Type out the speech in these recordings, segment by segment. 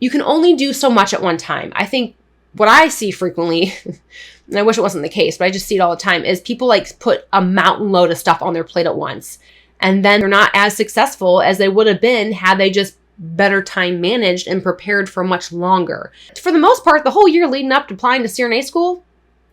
you can only do so much at one time. I think what I see frequently, and I wish it wasn't the case, but I just see it all the time, is people like put a mountain load of stuff on their plate at once. And then they're not as successful as they would have been had they just better time managed and prepared for much longer. For the most part, the whole year leading up to applying to CRNA school,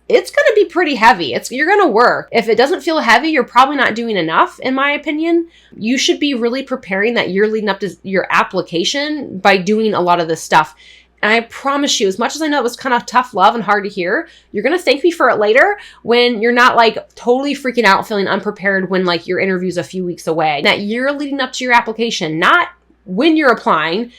it's going to be pretty heavy. You're going to work. If it doesn't feel heavy, you're probably not doing enough, in my opinion. You should be really preparing that year leading up to your application by doing a lot of this stuff. And I promise you, as much as I know it was kind of tough love and hard to hear, you're going to thank me for it later when you're not like totally freaking out, feeling unprepared when like your interview's a few weeks away. That year leading up to your application, not when you're applying.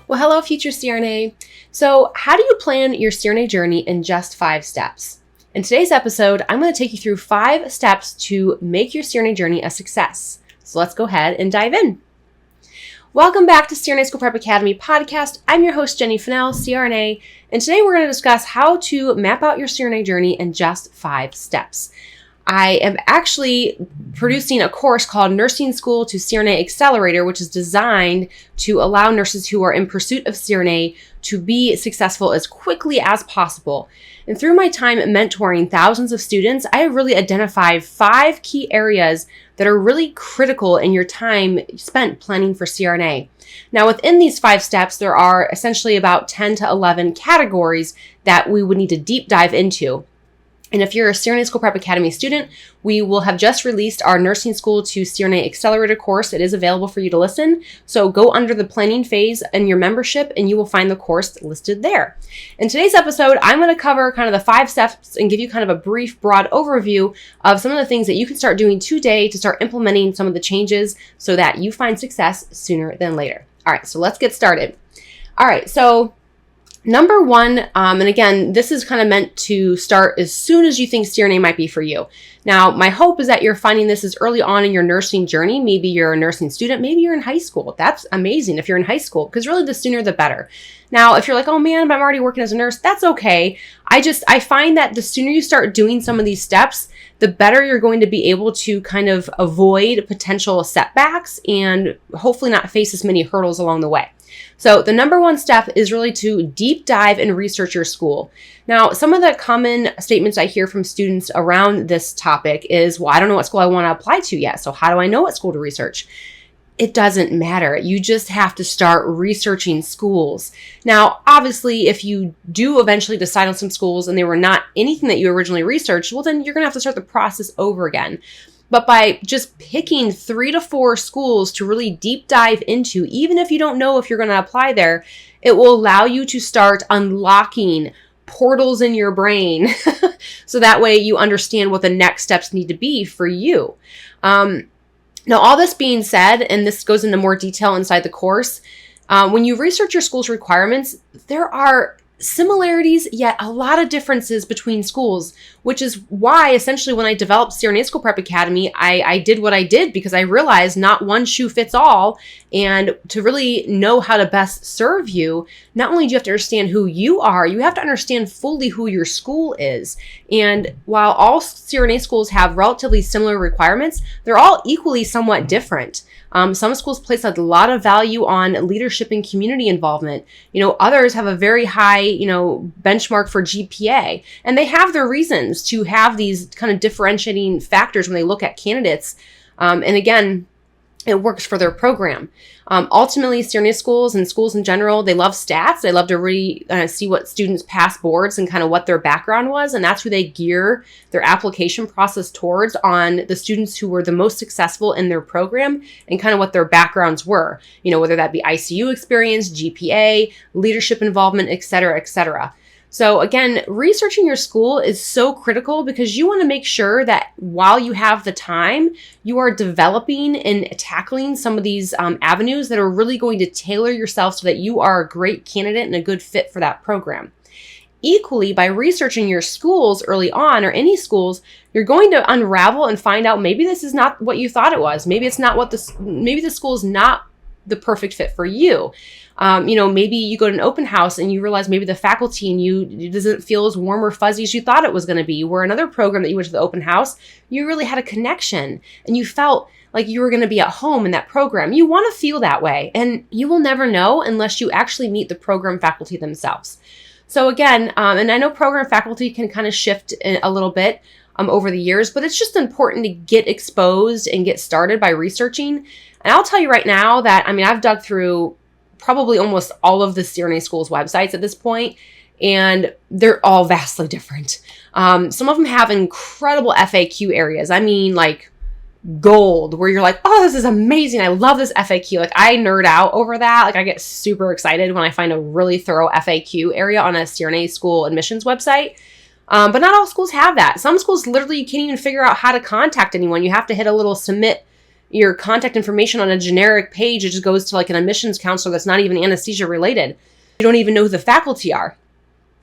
Well, hello, future CRNA. So how do you plan your CRNA journey in just 5 steps? In today's episode, I'm going to take you through 5 steps to make your CRNA journey a success. So let's go ahead and dive in. Welcome back to CRNA School Prep Academy podcast. I'm your host, Jenny Finnell, CRNA, and today we're going to discuss how to map out your CRNA journey in just 5 steps. I am actually producing a course called Nursing School to CRNA Accelerator, which is designed to allow nurses who are in pursuit of CRNA to be successful as quickly as possible. And through my time mentoring thousands of students, I have really identified 5 key areas that are really critical in your time spent planning for CRNA. Now, within these 5 steps, there are essentially about 10 to 11 categories that we would need to deep dive into. And if you're a CRNA School Prep Academy student, we will have just released our Nursing School to CRNA Accelerator course. It is available for you to listen. So go under the planning phase in your membership and you will find the course listed there. In today's episode, I'm going to cover kind of the 5 steps and give you kind of a brief, broad overview of some of the things that you can start doing today to start implementing some of the changes so that you find success sooner than later. All right, so let's get started. All right, so number 1, and again, this is kind of meant to start as soon as you think CRNA might be for you. Now, my hope is that you're finding this as early on in your nursing journey. Maybe you're a nursing student, maybe you're in high school. That's amazing if you're in high school, because really the sooner the better. Now, if you're like, oh man, but I'm already working as a nurse, that's okay. I find that the sooner you start doing some of these steps, the better you're going to be able to kind of avoid potential setbacks and hopefully not face as many hurdles along the way. So the number 1 step is really to deep dive and research your school. Now, some of the common statements I hear from students around this topic is, well, I don't know what school I want to apply to yet. So how do I know what school to research? It doesn't matter. You just have to start researching schools. Now, obviously, if you do eventually decide on some schools and they were not anything that you originally researched, well, then you're going to have to start the process over again. But by just picking 3 to 4 schools to really deep dive into, even if you don't know if you're going to apply there, it will allow you to start unlocking portals in your brain so that way you understand what the next steps need to be for you. Now, all this being said, and this goes into more detail inside the course, when you research your school's requirements, there are similarities, yet a lot of differences between schools, which is why essentially when I developed CRNA School Prep Academy, I did what I did because I realized not one shoe fits all. And to really know how to best serve you, not only do you have to understand who you are, you have to understand fully who your school is. And while all CRNA schools have relatively similar requirements, they're all equally somewhat different. Some schools place a lot of value on leadership and community involvement. Others have a very high, benchmark for GPA, and they have their reasons to have these kind of differentiating factors when they look at candidates. And again, it works for their program. Ultimately, CRNA schools and schools in general, they love stats. They love to really see what students pass boards and kind of what their background was. And that's who they gear their application process towards on the students who were the most successful in their program and kind of what their backgrounds were, whether that be ICU experience, GPA, leadership involvement, et cetera, et cetera. So again, researching your school is so critical because you want to make sure that while you have the time, you are developing and tackling some of these avenues that are really going to tailor yourself so that you are a great candidate and a good fit for that program. Equally, by researching your schools early on, or any schools, you're going to unravel and find out maybe this is not what you thought it was. Maybe it's not maybe the school is not the perfect fit for you. Maybe you go to an open house and you realize maybe the faculty and you doesn't feel as warm or fuzzy as you thought it was going to be. Where another program that you went to the open house, you really had a connection and you felt like you were going to be at home in that program. You want to feel that way, and you will never know unless you actually meet the program faculty themselves. So again, and I know program faculty can kind of shift a little bit over the years, but it's just important to get exposed and get started by researching. And I'll tell you right now that, I've dug through probably almost all of the CRNA schools' websites at this point, and they're all vastly different. Some of them have incredible FAQ areas. Like gold, where you're like, oh, this is amazing. I love this FAQ. Like, I nerd out over that. Like, I get super excited when I find a really thorough FAQ area on a CRNA school admissions website. But not all schools have that. Some schools literally you can't even figure out how to contact anyone. You have to hit a little submit your contact information on a generic page. It just goes to like an admissions counselor that's not even anesthesia related. You don't even know who the faculty are.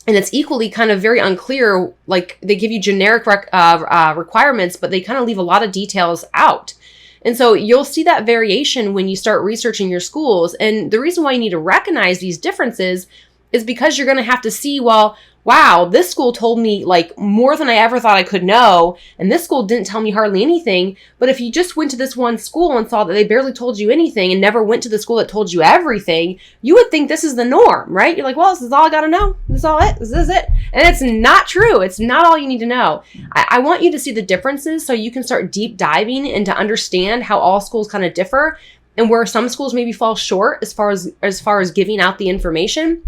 And it's equally kind of very unclear. Like, they give you generic requirements, but they kind of leave a lot of details out. And so you'll see that variation when you start researching your schools. And the reason why you need to recognize these differences is because you're going to have to see, well, wow, this school told me like more than I ever thought I could know. And this school didn't tell me hardly anything. But if you just went to this one school and saw that they barely told you anything and never went to the school that told you everything, you would think this is the norm, right? You're like, well, this is all I got to know. This is all it. This is it. And it's not true. It's not all you need to know. I want you to see the differences so you can start deep diving and to understand how all schools kind of differ and where some schools maybe fall short as far as giving out the information.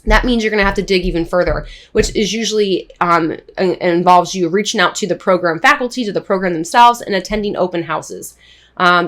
That means you're going to have to dig even further, which is usually involves you reaching out to the program faculty, to the program themselves, and attending open houses.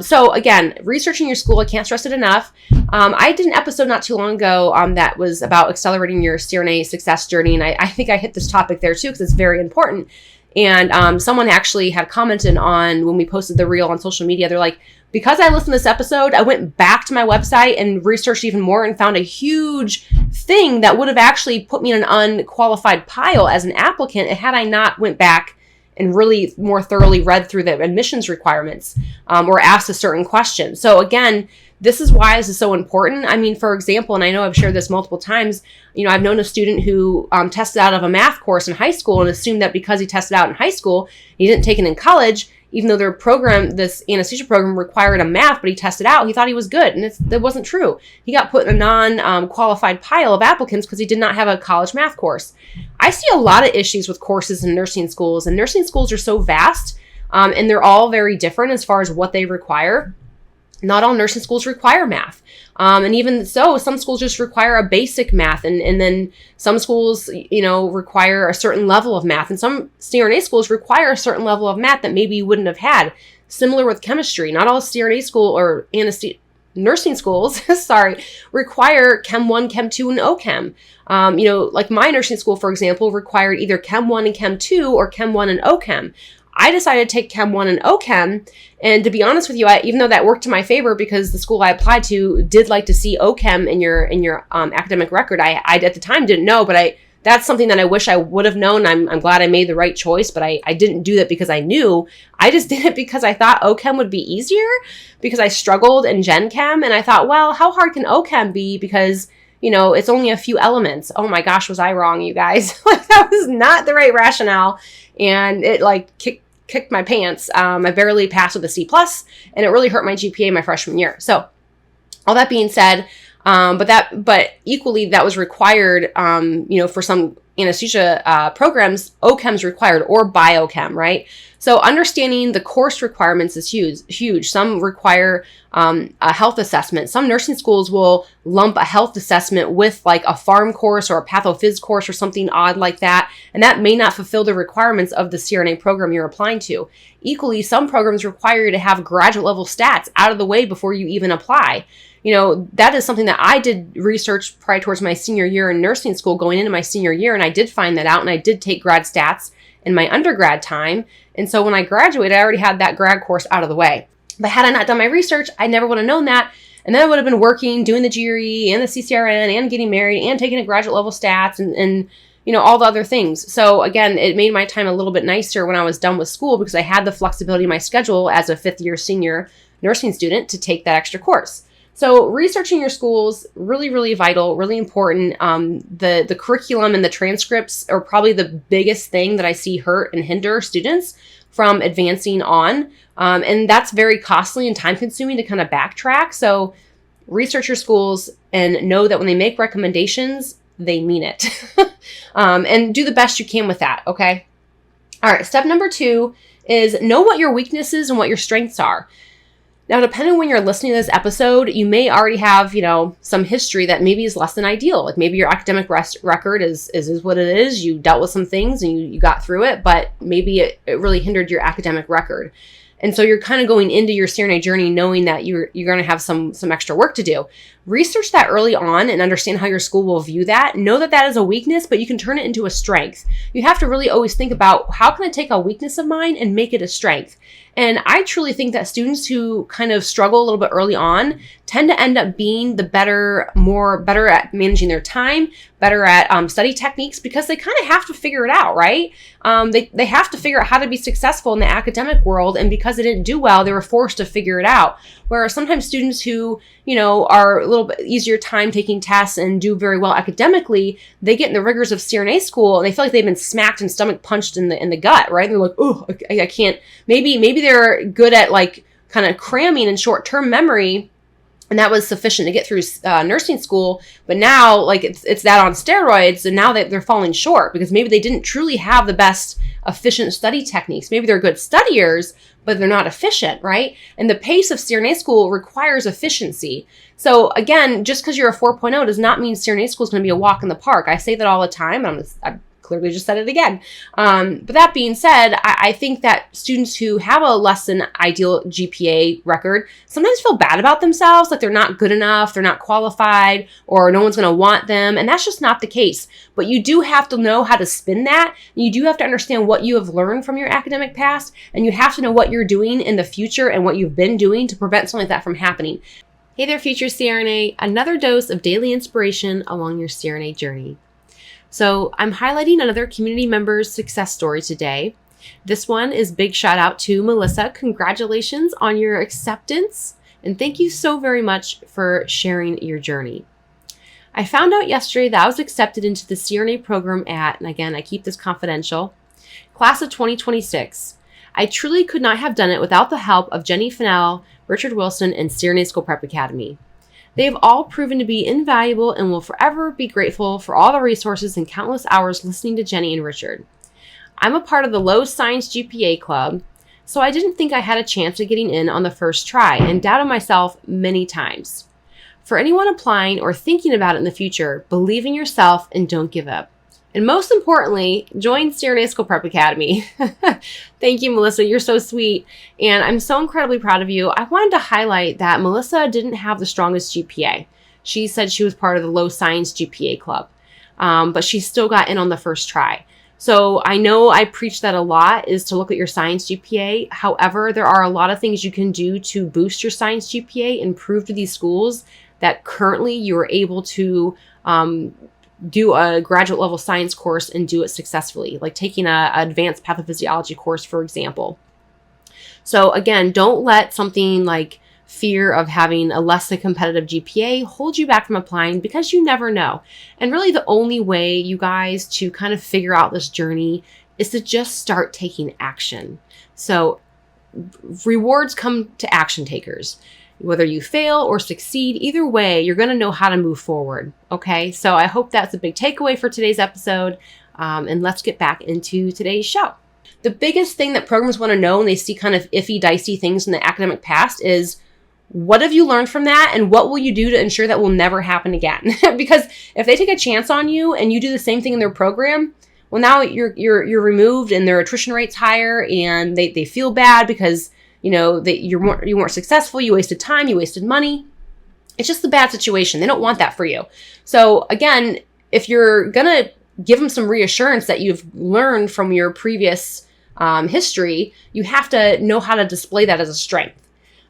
So again, researching your school, I can't stress it enough. I did an episode not too long ago that was about accelerating your CRNA success journey, and I think I hit this topic there too because it's very important. And someone actually had commented on when we posted the reel on social media. They're like, because I listened to this episode, I went back to my website and researched even more and found a huge thing that would have actually put me in an unqualified pile as an applicant had I not went back and really more thoroughly read through the admissions requirements or asked a certain question. So again, this is why this is so important. For example, and I know I've shared this multiple times, I've known a student who tested out of a math course in high school and assumed that because he tested out in high school, he didn't take it in college, even though their program, this anesthesia program, required a math, but he tested out, he thought he was good. And that wasn't true. He got put in a non-qualified pile of applicants because he did not have a college math course. I see a lot of issues with courses in nursing schools, and nursing schools are so vast, and they're all very different as far as what they require. Not all nursing schools require math. And even so, some schools just require a basic math. And then some schools, require a certain level of math. And some CRNA schools require a certain level of math that maybe you wouldn't have had. Similar with chemistry. Not all CRNA school or nursing schools, require Chem 1, Chem 2, and OChem. Like my nursing school, for example, required either Chem 1 and Chem 2 or Chem 1 and OChem. I decided to take Chem 1 and OChem, and to be honest with you, even though that worked to my favor because the school I applied to did like to see OChem in your academic record, I at the time didn't know, but that's something that I wish I would have known. I'm glad I made the right choice, but I didn't do that because I knew. I just did it because I thought OChem would be easier because I struggled in Gen Chem, and I thought, well, how hard can OChem be because it's only a few elements. Oh my gosh, was I wrong, you guys? That was not the right rationale, and it kicked my pants. I barely passed with a C+, and it really hurt my GPA my freshman year. So all that being said, but equally that was required, for some anesthesia programs, OChem's required, or biochem, right? So understanding the course requirements is huge. Some require a health assessment. Some nursing schools will lump a health assessment with like a pharm course or a pathophys course or something odd like that, and that may not fulfill the requirements of the CRNA program you're applying to. Equally, some programs require you to have graduate level stats out of the way before you even apply. That is something that I did research prior towards my senior year in nursing school going into my senior year, and I did find that out, and I did take grad stats in my undergrad time. And so when I graduated, I already had that grad course out of the way. But had I not done my research, I never would have known that. And then I would have been working, doing the GRE and the CCRN and getting married and taking a graduate level stats and all the other things. So again, it made my time a little bit nicer when I was done with school because I had the flexibility in my schedule as a fifth year senior nursing student to take that extra course. So researching your schools, really, really vital, really important. The curriculum and the transcripts are probably the biggest thing that I see hurt and hinder students from advancing on. And that's very costly and time consuming to kind of backtrack. So research your schools and know that when they make recommendations, they mean it. And do the best you can with that, okay? All right, step number 2 is know what your weaknesses and what your strengths are. Now, depending on when you're listening to this episode, you may already have, some history that maybe is less than ideal. Like maybe your academic record is what it is. You dealt with some things and you got through it, but maybe it really hindered your academic record. And so you're kind of going into your CRNA journey knowing that you're going to have some extra work to do. Research that early on and understand how your school will view that. Know that that is a weakness, but you can turn it into a strength. You have to really always think about how can I take a weakness of mine and make it a strength. And I truly think that students who kind of struggle a little bit early on tend to end up being better at managing their time, better at study techniques, because they kind of have to figure it out, right? They have to figure out how to be successful in the academic world, and because they didn't do well, they were forced to figure it out. Whereas sometimes students who, are a little bit easier time taking tests and do very well academically, they get in the rigors of CRNA school and they feel like they've been smacked and stomach punched in the gut, right? And they're like, oh, I can't. Maybe they're good at like kind of cramming and short-term memory, and that was sufficient to get through nursing school. But now, like it's that on steroids, and now they're falling short because maybe they didn't truly have the best efficient study techniques. Maybe they're good studiers, but they're not efficient, right? And the pace of CRNA school requires efficiency. So again, just because you're a 4.0 does not mean CRNA school is going to be a walk in the park. I say that all the time. I clearly just said it again. But that being said, I think that students who have a less than ideal GPA record sometimes feel bad about themselves, like they're not good enough, they're not qualified, or no one's going to want them. And that's just not the case. But you do have to know how to spin that. You do have to understand what you have learned from your academic past, and you have to know what you're doing in the future and what you've been doing to prevent something like that from happening. Hey there, future CRNA, another dose of daily inspiration along your CRNA journey. So I'm highlighting another community member's success story today. This one is big shout out to Melissa. Congratulations on your acceptance, and thank you so very much for sharing your journey. I found out yesterday that I was accepted into the CRNA program at, and again, I keep this confidential, class of 2026. I truly could not have done it without the help of Jenny Finnell, Richard Wilson, and CRNA School Prep Academy. They have all proven to be invaluable and will forever be grateful for all the resources and countless hours listening to Jenny and Richard. I'm a part of the low science GPA club, so I didn't think I had a chance of getting in on the first try and doubted myself many times. For anyone applying or thinking about it in the future, believe in yourself and don't give up. And most importantly, join CRNA School Prep Academy. Thank you, Melissa. You're so sweet. And I'm so incredibly proud of you. I wanted to highlight that Melissa didn't have the strongest GPA. She said she was part of the low science GPA club, but she still got in on the first try. So I know I preach that a lot, is to look at your science GPA. However, there are a lot of things you can do to boost your science GPA and prove to these schools that currently you are able to do a graduate level science course and do it successfully, like taking an advanced pathophysiology course, for example. So again, don't let something like fear of having a less than competitive GPA hold you back from applying, because you never know. And really the only way, you guys, to kind of figure out this journey is to just start taking action. So rewards come to action takers. Whether you fail or succeed, either way, you're going to know how to move forward. Okay, so I hope that's a big takeaway for today's episode. And let's get back into today's show. The biggest thing that programs want to know when they see kind of iffy, dicey things in the academic past is, what have you learned from that, and what will you do to ensure that will never happen again? Because if they take a chance on you and you do the same thing in their program, well, now you're removed and their attrition rate's higher, and they feel bad because you weren't successful, you wasted time, you wasted money. It's just a bad situation. They don't want that for you. So again, if you're gonna give them some reassurance that you've learned from your previous history, you have to know how to display that as a strength.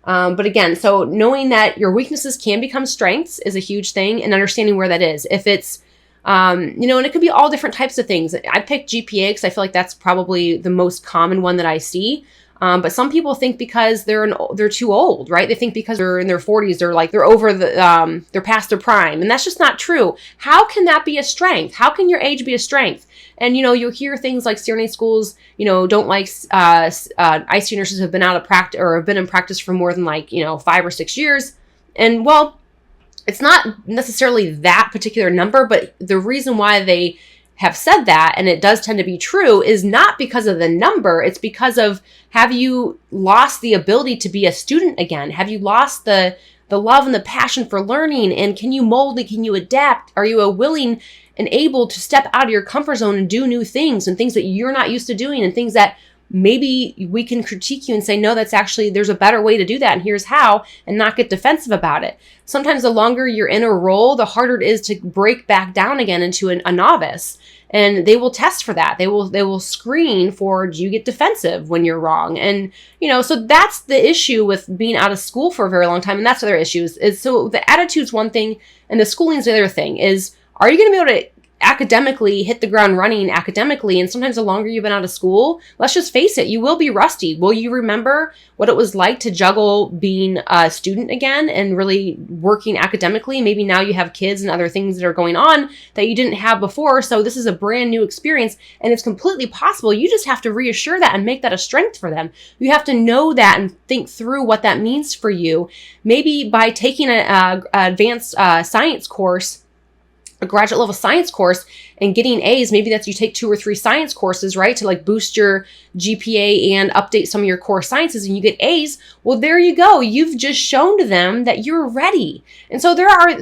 But again, so knowing that your weaknesses can become strengths is a huge thing, and understanding where that is. If it's and it could be all different types of things. I picked GPA because I feel like that's probably the most common one that I see. But some people think because they're too old, right? They think because they're in their 40s, they're over they're past their prime. And that's just not true. How can that be a strength? How can your age be a strength? And, you'll hear things like CRNA schools, don't like ICU nurses who have been out of practice or have been in practice for more than 5 or 6 years. And well, it's not necessarily that particular number, but the reason why they have said that, and it does tend to be true, is not because of the number. It's because of, have you lost the ability to be a student again? Have you lost the love and the passion for learning? And can you mold and can you adapt? Are you willing and able to step out of your comfort zone and do new things and things that you're not used to doing and things that maybe we can critique you and say, no, there's a better way to do that, and here's how, and not get defensive about it. Sometimes the longer you're in a role, the harder it is to break back down again into a novice. And they will test for that. They will screen for, do you get defensive when you're wrong? And, so that's the issue with being out of school for a very long time. And that's the other issue is so the attitude's one thing and the schooling's the other thing. Is, are you going to be able to academically hit the ground running academically? And sometimes the longer you've been out of school, let's just face it, you will be rusty. Will you remember what it was like to juggle being a student again and really working academically? Maybe now you have kids and other things that are going on that you didn't have before. So this is a brand new experience and it's completely possible. You just have to reassure that and make that a strength for them. You have to know that and think through what that means for you. Maybe by taking an advanced science course, a graduate level science course, and getting A's. Maybe that's, you take 2 or 3 science courses, right? To boost your GPA and update some of your core sciences, and you get A's. Well, there you go. You've just shown to them that you're ready. And so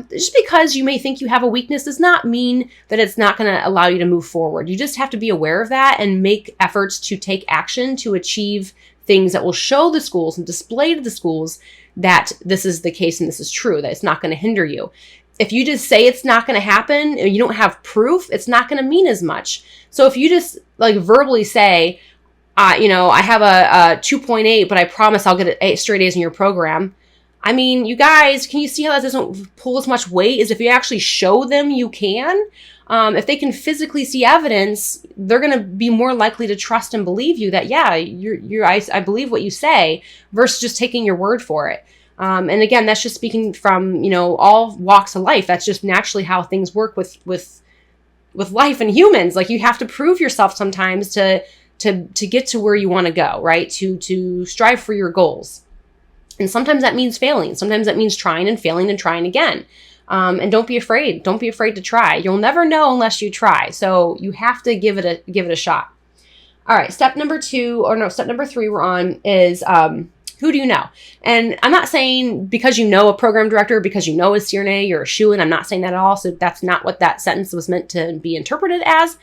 just because you may think you have a weakness does not mean that it's not going to allow you to move forward. You just have to be aware of that and make efforts to take action to achieve things that will show the schools and display to the schools that this is the case and this is true, that it's not going to hinder you. If you just say it's not going to happen and you don't have proof, it's not going to mean as much. So if you just verbally say, I have a 2.8, but I promise I'll get straight A's in your program. I mean, you guys, can you see how that doesn't pull as much weight as if you actually show them you can? If they can physically see evidence, they're going to be more likely to trust and believe you that, yeah, I believe what you say, versus just taking your word for it. And again, that's just speaking from, all walks of life. That's just naturally how things work with life and humans. You have to prove yourself sometimes to get to where you want to go, right? To strive for your goals. And sometimes that means failing. Sometimes that means trying and failing and trying again. And don't be afraid. Don't be afraid to try. You'll never know unless you try. So you have to give it a shot. All right. Step number 3 we're on is, who do you know? And I'm not saying because you know a program director, because you know a CRNA, you're a shoo-in. I'm not saying that at all. So that's not what that sentence was meant to be interpreted as.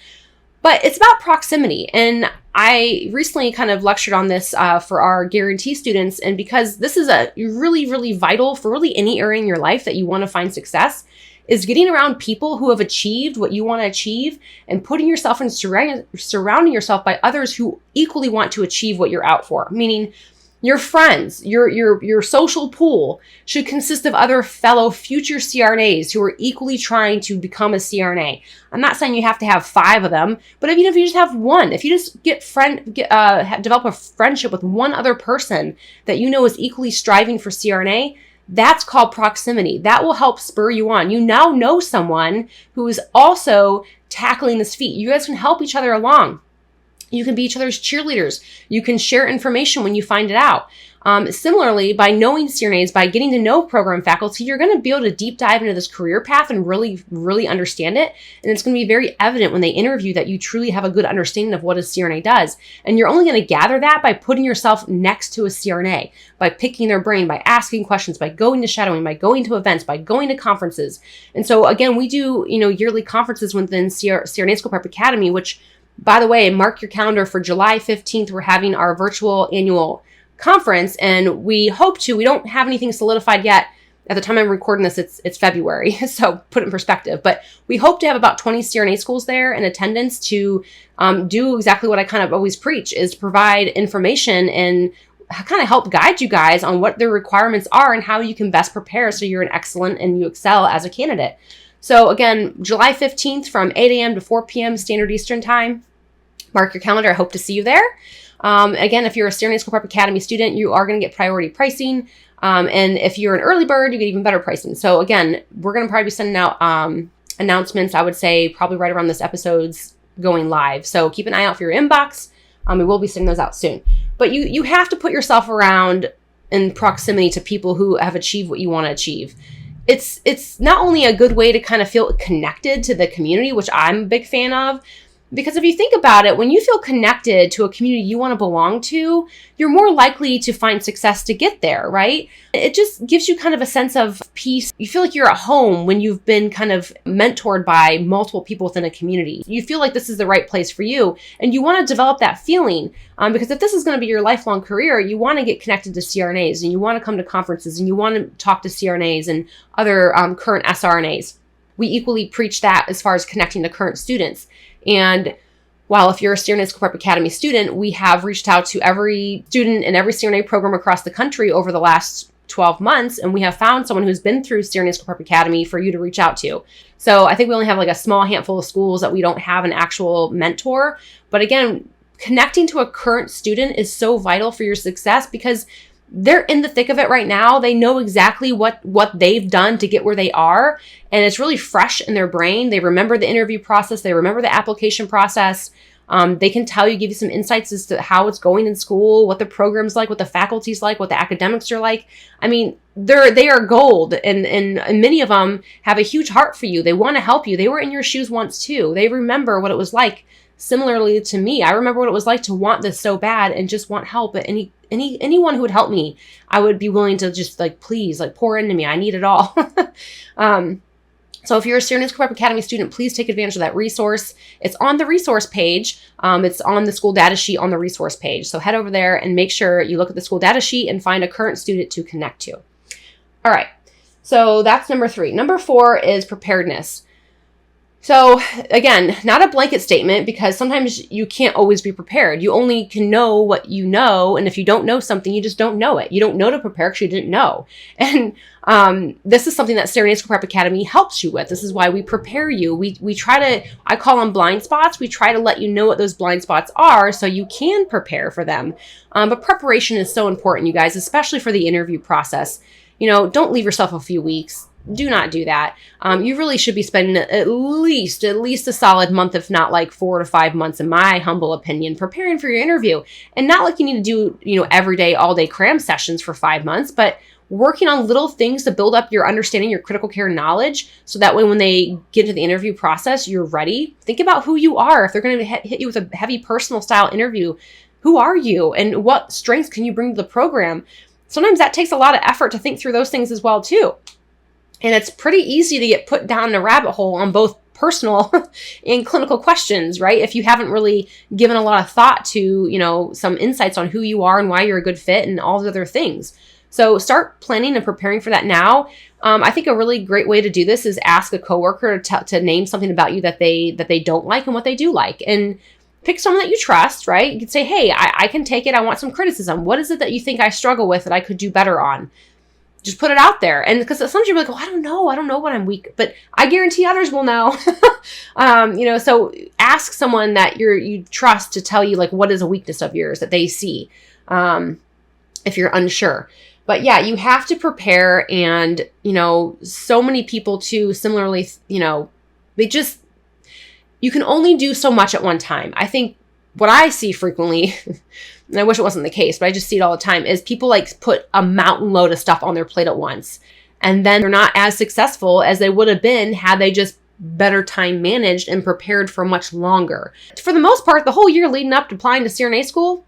But it's about proximity. And I recently kind of lectured on this for our guarantee students. And because this is a really, really vital for really any area in your life that you want to find success, is getting around people who have achieved what you want to achieve and putting yourself and surrounding yourself by others who equally want to achieve what you're out for. Meaning, your friends, your social pool should consist of other fellow future CRNAs who are equally trying to become a CRNA. I'm not saying you have to have 5 of them, but even if you just have one, if you just develop a friendship with one other person that you know is equally striving for CRNA, that's called proximity. That will help spur you on. You now know someone who is also tackling this feat. You guys can help each other along. You can be each other's cheerleaders. You can share information when you find it out. Similarly, by knowing CRNAs, by getting to know program faculty, you're going to be able to deep dive into this career path and really, really understand it. And it's going to be very evident when they interview that you truly have a good understanding of what a CRNA does. And you're only going to gather that by putting yourself next to a CRNA, by picking their brain, by asking questions, by going to shadowing, by going to events, by going to conferences. And so again, we do, yearly conferences within CRNA School Prep Academy, which, by the way, mark your calendar for July 15th. We're having our virtual annual conference, and we don't have anything solidified yet. At the time I'm recording this, it's February, so put it in perspective. But we hope to have about 20 CRNA schools there in attendance to do exactly what I kind of always preach, is provide information and kind of help guide you guys on what their requirements are and how you can best prepare so you're an excellent and you excel as a candidate. So again, July 15th from 8 a.m. to 4 p.m. Standard Eastern Time. Mark your calendar. I hope to see you there. Again, if you're a CRNA School Prep Academy student, you are going to get priority pricing. And if you're an early bird, you get even better pricing. So again, we're going to probably be sending out announcements, I would say probably right around this episode's going live. So keep an eye out for your inbox. We will be sending those out soon. But you have to put yourself around in proximity to people who have achieved what you want to achieve. It's not only a good way to kind of feel connected to the community, which I'm a big fan of, because if you think about it, when you feel connected to a community you want to belong to, you're more likely to find success to get there, right? It just gives you kind of a sense of peace. You feel like you're at home when you've been kind of mentored by multiple people within a community. You feel like this is the right place for you, and you want to develop that feeling because if this is going to be your lifelong career, you want to get connected to CRNAs, and you want to come to conferences, and you want to talk to CRNAs and other current SRNAs. We equally preach that as far as connecting to current students. And while if you're a CRNA School Prep Academy student, we have reached out to every student in every CRNA program across the country over the last 12 months, and we have found someone who's been through CRNA School Prep Academy for you to reach out to. So I think we only have like a small handful of schools that we don't have an actual mentor. But again, connecting to a current student is so vital for your success because they're in the thick of it right now. They know exactly what they've done to get where they are. And it's really fresh in their brain. They remember the interview process. They remember the application process. They can tell you, give you some insights as to how it's going in school, what the program's like, what the faculty's like, what the academics are like. I mean, they are gold. And many of them have a huge heart for you. They want to help you. They were in your shoes once too. They remember what it was like. Similarly to me, I remember what it was like to want this so bad and just want help. But anyone who would help me, I would be willing to just please pour into me. I need it all. So if you're a CRNA School Prep Academy student, please take advantage of that resource. It's on the resource page. It's on the school data sheet on the resource page. So head over there and make sure you look at the school data sheet and find a current student to connect to. All right. So that's number 3. Number 4 is preparedness. So again, not a blanket statement because sometimes you can't always be prepared. You only can know what you know. And if you don't know something, you just don't know it. You don't know to prepare because you didn't know. And this is something that CRNA School Prep Academy helps you with. This is why we prepare you. We try to, I call them blind spots. We try to let you know what those blind spots are so you can prepare for them. But preparation is so important, you guys, especially for the interview process. Don't leave yourself a few weeks. Do not do that. You really should be spending at least a solid month, if not 4 to 5 months, in my humble opinion, preparing for your interview. And not like you need to do, every day, all day cram sessions for 5 months, but working on little things to build up your understanding, your critical care knowledge, so that way when they get into the interview process, you're ready. Think about who you are. If they're going to hit you with a heavy personal style interview, who are you and what strengths can you bring to the program? Sometimes that takes a lot of effort to think through those things as well, too. And it's pretty easy to get put down the rabbit hole on both personal and clinical questions, right? If you haven't really given a lot of thought to, some insights on who you are and why you're a good fit and all the other things. So start planning and preparing for that now. I think a really great way to do this is ask a coworker to name something about you that they don't like and what they do like. And pick someone that you trust, right? You can say, hey, I can take it. I want some criticism. What is it that you think I struggle with that I could do better on? Just put it out there. And because sometimes you're like, I don't know what I'm weak, but I guarantee others will know. So ask someone that you trust to tell you what is a weakness of yours that they see, if you're unsure. But yeah, you have to prepare. And, so many people too, similarly, you can only do so much at one time. I think what I see frequently, and I wish it wasn't the case, but I just see it all the time, is people put a mountain load of stuff on their plate at once. And then they're not as successful as they would have been had they just better time managed and prepared for much longer. For the most part, the whole year leading up to applying to CRNA school,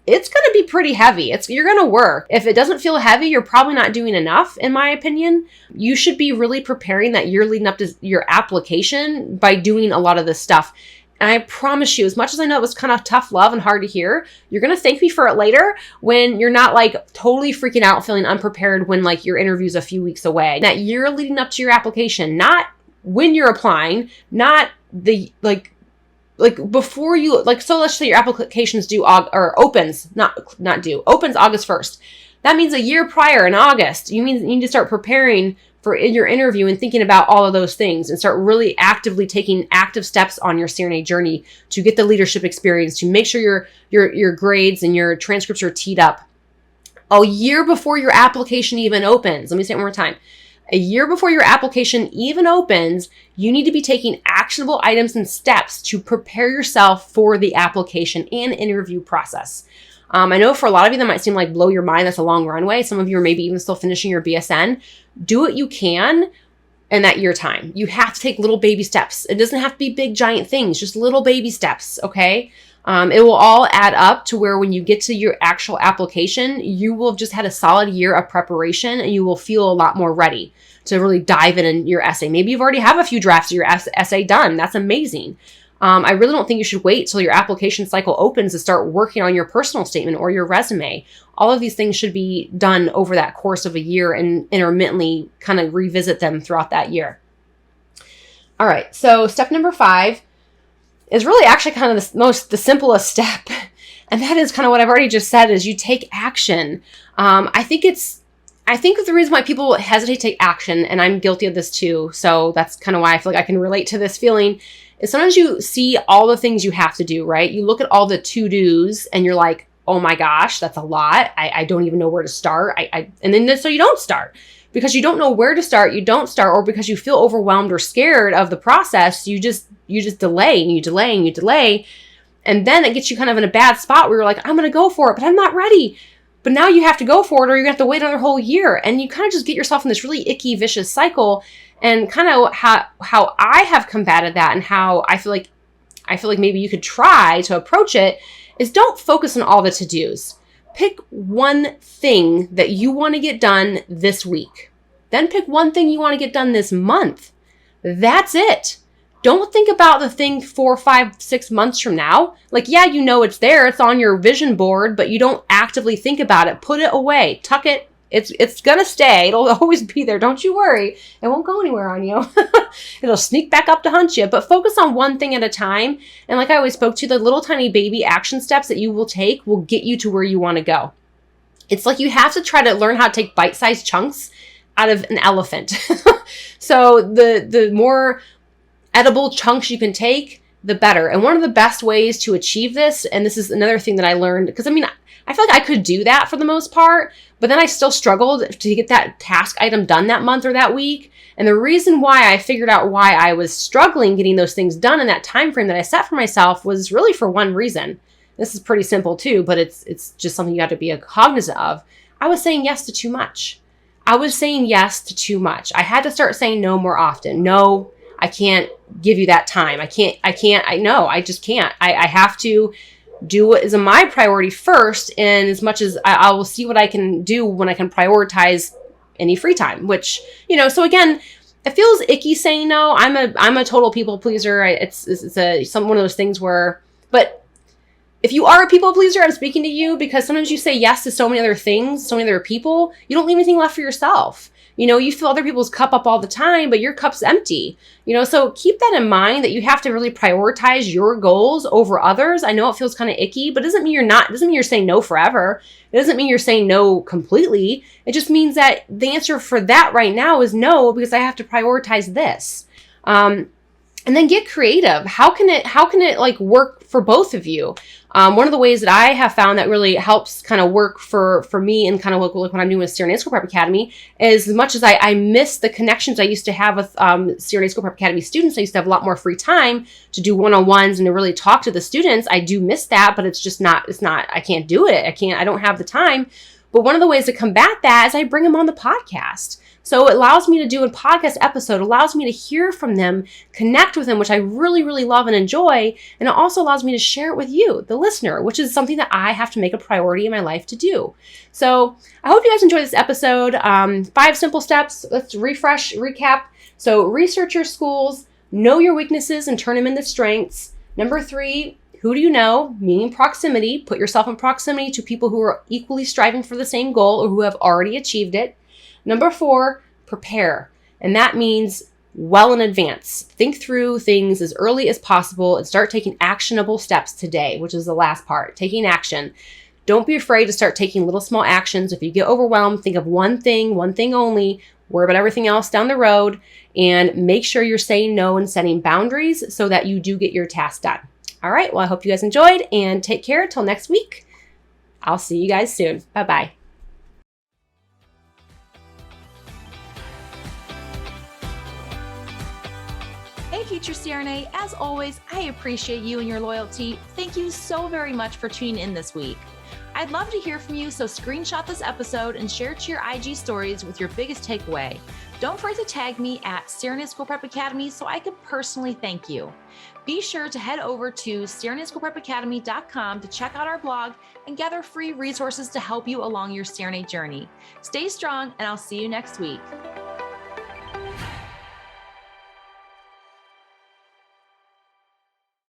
it's going to be pretty heavy. You're going to work. If it doesn't feel heavy, you're probably not doing enough, in my opinion. You should be really preparing that year leading up to your application by doing a lot of this stuff. And I promise you, as much as I know it was kind of tough love and hard to hear, you're going to thank me for it later when you're not totally freaking out, feeling unprepared when your interview's a few weeks away. That year leading up to your application, not when you're applying, not the before you, so let's say your application's due opens August 1st. That means a year prior in August, you need to start preparing for in your interview and thinking about all of those things, and start really actively taking active steps on your CRNA journey to get the leadership experience, to make sure your grades and your transcripts are teed up a year before your application even opens. Let me say it one more time. A year before your application even opens, you need to be taking actionable items and steps to prepare yourself for the application and interview process. I know for a lot of you that might seem like blow your mind. That's a long runway. Some of you are maybe even still finishing your BSN. Do what you can in that year time. You have to take little baby steps. It doesn't have to be big, giant things, just little baby steps, okay? It will all add up to where when you get to your actual application, you will have just had a solid year of preparation and you will feel a lot more ready to really dive in your essay. Maybe you've already have a few drafts of your essay done. That's amazing. I really don't think you should wait till your application cycle opens to start working on your personal statement or your resume. All of these things should be done over that course of a year and intermittently kind of revisit them throughout that year. All right, so step number 5 is really actually kind of the simplest step. And that is kind of what I've already just said, is you take action. I think the reason why people hesitate to take action, and I'm guilty of this too, so that's kind of why I feel like I can relate to this feeling, is sometimes you see all the things you have to do, right? You look at all the to-dos and you're like, oh my gosh, that's a lot. I don't even know where to start. And then so you don't start. Because you don't know where to start, you don't start, or because you feel overwhelmed or scared of the process, you just delay and you delay and you delay. And then it gets you kind of in a bad spot where you're like, I'm going to go for it, but I'm not ready. But now you have to go for it, or you're going to have to wait another whole year. And you kind of just get yourself in this really icky, vicious cycle. And kind of how I have combated that, and how I feel like maybe you could try to approach it, is don't focus on all the to-dos. Pick one thing that you want to get done this week. Then pick one thing you want to get done this month. That's it. Don't think about the thing 4, 5, 6 months from now. Like, yeah, you know it's there. It's on your vision board, but you don't actively think about it. Put it away. Tuck it. It's going to stay. It'll always be there. Don't you worry. It won't go anywhere on you. It'll sneak back up to hunt you. But focus on one thing at a time. And like I always spoke to, the little tiny baby action steps that you will take will get you to where you want to go. It's like you have to try to learn how to take bite-sized chunks out of an elephant. So the more edible chunks you can take, the better. And one of the best ways to achieve this, and this is another thing that I learned, because I feel like I could do that for the most part, but then I still struggled to get that task item done that month or that week. And the reason why I figured out why I was struggling getting those things done in that time frame that I set for myself was really for one reason. This is pretty simple too, but it's just something you have to be cognizant of. I was saying yes to too much. I had to start saying no more often. No, I can't give you that time. I just can't. I have to do what is my priority first, and as much as I will see what I can do when I can prioritize any free time, which, so again, it feels icky saying no. I'm a total people pleaser. It's one of those things where, but if you are a people pleaser, I'm speaking to you, because sometimes you say yes to so many other things, so many other people, you don't leave anything left for yourself. You fill other people's cup up all the time, but your cup's empty. So keep that in mind, that you have to really prioritize your goals over others. I know it feels kind of icky, but it doesn't mean you're saying no forever. It doesn't mean you're saying no completely. It just means that the answer for that right now is no, because I have to prioritize this. And then get creative. How can it like work for both of you? One of the ways that I have found that really helps kind of work for me, and kind of look what I'm doing with CRNA School Prep Academy, is as much as I miss the connections I used to have with CRNA School Prep Academy students. I used to have a lot more free time to do one-on-ones and to really talk to the students. I do miss that, but it's not, I can't do it. I don't have the time. But one of the ways to combat that is I bring them on the podcast. So it allows me to do a podcast episode, allows me to hear from them, connect with them, which I really, really love and enjoy. And it also allows me to share it with you, the listener, which is something that I have to make a priority in my life to do. So I hope you guys enjoyed this episode. 5 simple steps. Let's recap. So research your schools, know your weaknesses and turn them into strengths. Number 3, who do you know? Meaning proximity. Put yourself in proximity to people who are equally striving for the same goal or who have already achieved it. Number 4, prepare. And that means well in advance. Think through things as early as possible and start taking actionable steps today, which is the last part, taking action. Don't be afraid to start taking little small actions. If you get overwhelmed, think of one thing only, Worry about everything else down the road and make sure you're saying no and setting boundaries so that you do get your task done. All right, well, I hope you guys enjoyed and take care till next week. I'll see you guys soon. Bye-bye. Hey Future CRNA, as always, I appreciate you and your loyalty. Thank you so very much for tuning in this week. I'd love to hear from you, so screenshot this episode and share it to your IG stories with your biggest takeaway. Don't forget to tag me at CRNA School Prep Academy so I can personally thank you. Be sure to head over to CRNASchoolPrepAcademy.com to check out our blog and gather free resources to help you along your CRNA journey. Stay strong, and I'll see you next week.